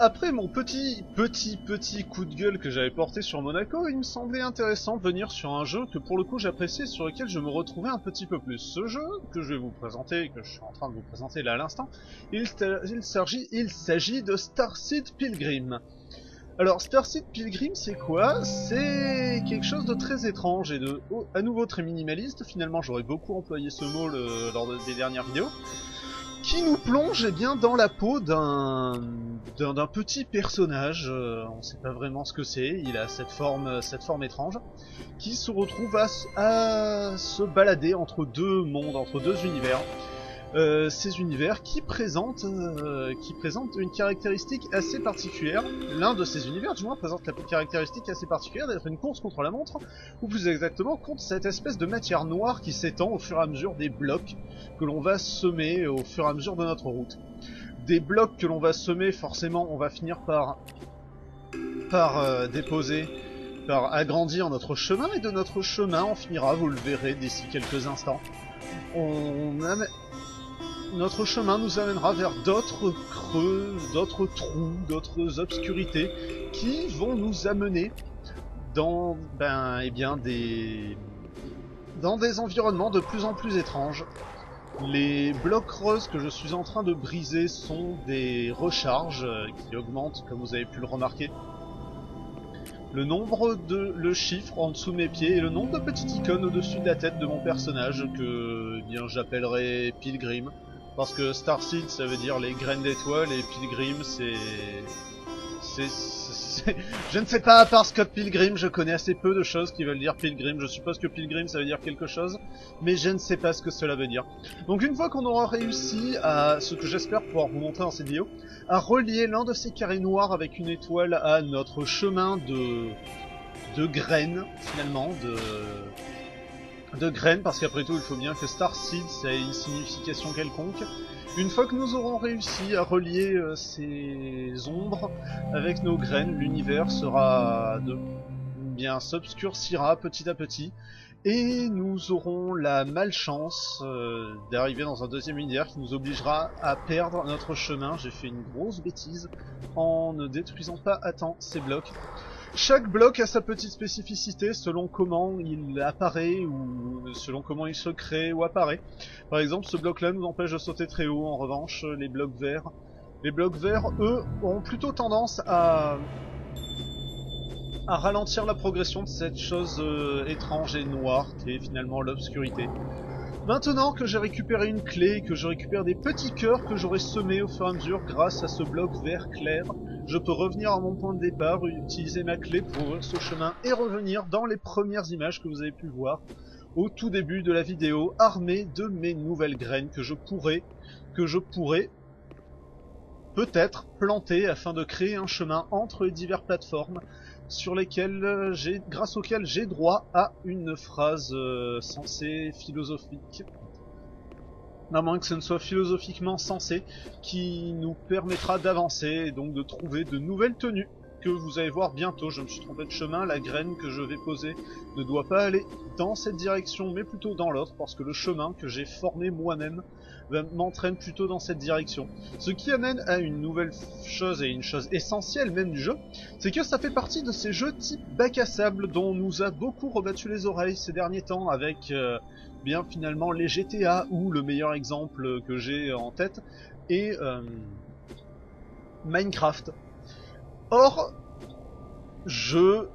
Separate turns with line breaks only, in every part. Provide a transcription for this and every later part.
après mon petit coup de gueule que j'avais porté sur Monaco, il me semblait intéressant de venir sur un jeu que pour le coup j'appréciais, sur lequel je me retrouvais un petit peu plus. Ce jeu que je vais vous présenter, que je suis en train de vous présenter là à l'instant, il s'agit de Starseed Pilgrim. Alors Starseed Pilgrim c'est quoi? C'est quelque chose de très étrange et de à nouveau très minimaliste. Finalement j'aurais beaucoup employé ce mot lors des dernières vidéos. Qui nous plonge bien dans la peau d'un petit personnage, on sait pas vraiment ce que c'est, il a cette forme étrange, qui se retrouve à se balader entre deux mondes, entre deux univers. Ces univers qui présentent une caractéristique assez particulière. L'un de ces univers, du moins, présente la caractéristique assez particulière d'être une course contre la montre, ou plus exactement contre cette espèce de matière noire qui s'étend au fur et à mesure des blocs que l'on va semer au fur et à mesure de notre route. Des blocs que l'on va semer, forcément, on va finir par déposer, par agrandir notre chemin, et de notre chemin, on finira, vous le verrez d'ici quelques instants, notre chemin nous amènera vers d'autres creux, d'autres trous, d'autres obscurités qui vont nous amener dans, dans des environnements de plus en plus étranges. Les blocs creuses que je suis en train de briser sont des recharges qui augmentent, comme vous avez pu le remarquer. Le chiffre en dessous de mes pieds et le nombre de petites icônes au-dessus de la tête de mon personnage que j'appellerai Pilgrim. Parce que Starseed ça veut dire les graines d'étoiles et Pilgrim c'est... Je ne sais pas, à part Scott Pilgrim, je connais assez peu de choses qui veulent dire Pilgrim. Je suppose que Pilgrim ça veut dire quelque chose, mais je ne sais pas ce que cela veut dire. Donc une fois qu'on aura réussi à, ce que j'espère pouvoir vous montrer dans cette vidéo, à relier l'un de ces carrés noirs avec une étoile à notre chemin de graines, finalement, de graines, parce qu'après tout il faut bien que Starseed ça ait une signification quelconque. Une fois que nous aurons réussi à relier ces ombres avec nos graines, l'univers s'obscurcira petit à petit, et nous aurons la malchance d'arriver dans un deuxième univers qui nous obligera à perdre notre chemin. J'ai fait une grosse bêtise en ne détruisant pas à temps ces blocs. Chaque bloc a sa petite spécificité selon comment il apparaît ou selon comment il se crée ou apparaît. Par exemple, ce bloc-là nous empêche de sauter très haut. En revanche, les blocs verts, eux, ont plutôt tendance à ralentir la progression de cette chose étrange et noire qui est finalement l'obscurité. Maintenant que j'ai récupéré une clé, que je récupère des petits cœurs que j'aurai semés au fur et à mesure grâce à ce bloc vert clair, je peux revenir à mon point de départ, utiliser ma clé pour ouvrir ce chemin et revenir dans les premières images que vous avez pu voir au tout début de la vidéo, armé de mes nouvelles graines que je pourrais peut-être planter afin de créer un chemin entre les diverses plateformes sur lesquelles grâce auxquelles j'ai droit à une phrase sensée philosophique. À moins que ce ne soit philosophiquement sensé, qui nous permettra d'avancer et donc de trouver de nouvelles tenues que vous allez voir bientôt. Je me suis trompé de chemin, la graine que je vais poser ne doit pas aller dans cette direction mais plutôt dans l'autre, parce que le chemin que j'ai formé moi-même m'entraîne plutôt dans cette direction. Ce qui amène à une nouvelle chose, et une chose essentielle même du jeu, c'est que ça fait partie de ces jeux type bac à sable dont on nous a beaucoup rebattu les oreilles ces derniers temps avec bien finalement les GTA, ou le meilleur exemple que j'ai en tête est Minecraft. Or, je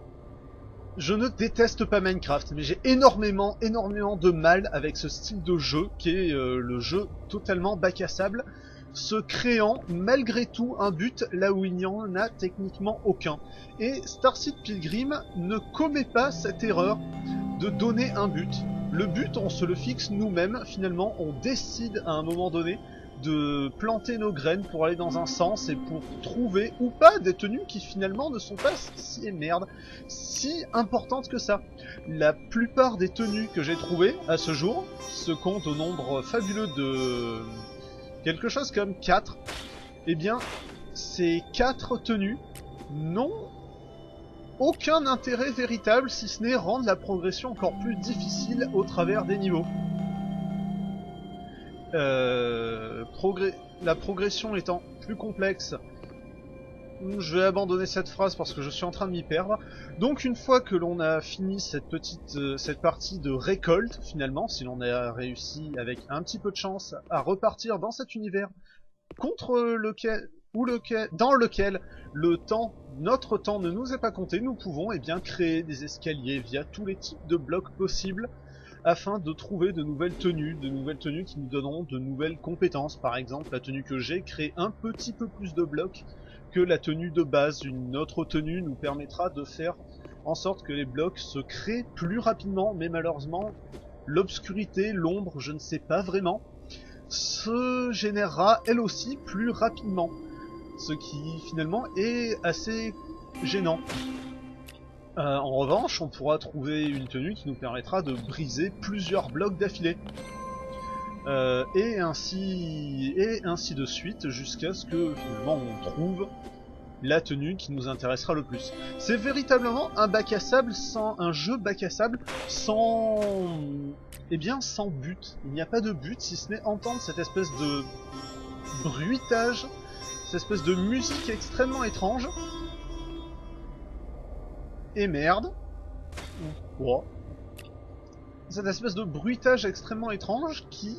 ne déteste pas Minecraft, mais j'ai énormément de mal avec ce style de jeu qui est le jeu totalement bac à sable, se créant malgré tout un but là où il n'y en a techniquement aucun. Et Starseed Pilgrim ne commet pas cette erreur de donner un but. Le but, on se le fixe nous-mêmes, finalement, on décide à un moment donné de planter nos graines pour aller dans un sens et pour trouver ou pas des tenues qui finalement ne sont pas si importantes que ça. La plupart des tenues que j'ai trouvées à ce jour se comptent au nombre fabuleux de quelque chose comme 4. Eh bien, ces 4 tenues n'ont aucun intérêt véritable si ce n'est rendre la progression encore plus difficile au travers des niveaux. La progression étant plus complexe Je vais abandonner cette phrase parce que je suis en train de m'y perdre. Donc une fois que l'on a fini cette partie de récolte, finalement, si l'on a réussi avec un petit peu de chance à repartir dans cet univers contre lequel dans lequel notre temps ne nous est pas compté, nous pouvons bien créer des escaliers via tous les types de blocs possibles afin de trouver de nouvelles tenues qui nous donneront de nouvelles compétences. Par exemple, la tenue que j'ai crée un petit peu plus de blocs que la tenue de base. Une autre tenue nous permettra de faire en sorte que les blocs se créent plus rapidement, mais malheureusement, l'obscurité, l'ombre, je ne sais pas vraiment, se générera elle aussi plus rapidement. Ce qui finalement est assez gênant. En revanche, on pourra trouver une tenue qui nous permettra de briser plusieurs blocs d'affilée. Et ainsi de suite jusqu'à ce que finalement on trouve la tenue qui nous intéressera le plus. C'est véritablement un bac à sable un jeu bac à sable sans sans but. Il n'y a pas de but si ce n'est entendre cette espèce de bruitage, cette espèce de musique extrêmement étrange. Et merde. Oh. Cette espèce de bruitage extrêmement étrange qui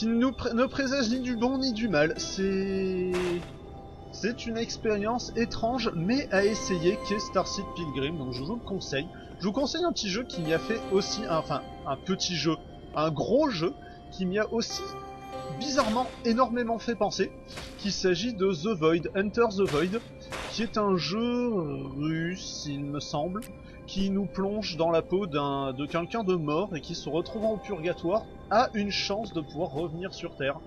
ne présage ni du bon ni du mal. C'est une expérience étrange mais à essayer qu'est Starship Pilgrim, donc je vous le conseille. Je vous conseille un petit jeu qui m'y a fait aussi, un petit jeu, un gros jeu qui m'y a aussi bizarrement énormément fait penser, qu'il s'agit de The Void, Enter the Void, qui est un jeu russe, il me semble, qui nous plonge dans la peau de quelqu'un de mort et qui, se retrouvant au purgatoire, a une chance de pouvoir revenir sur Terre.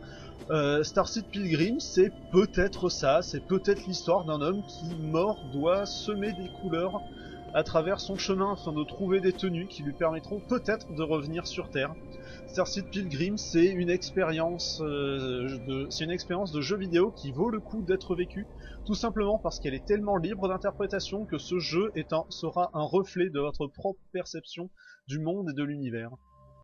Starship Pilgrim, c'est peut-être ça, c'est peut-être l'histoire d'un homme qui, mort, doit semer des couleurs à travers son chemin afin de trouver des tenues qui lui permettront peut-être de revenir sur Terre. Starship Pilgrim, c'est une expérience de jeu vidéo qui vaut le coup d'être vécue, tout simplement parce qu'elle est tellement libre d'interprétation que ce jeu sera un reflet de votre propre perception du monde et de l'univers.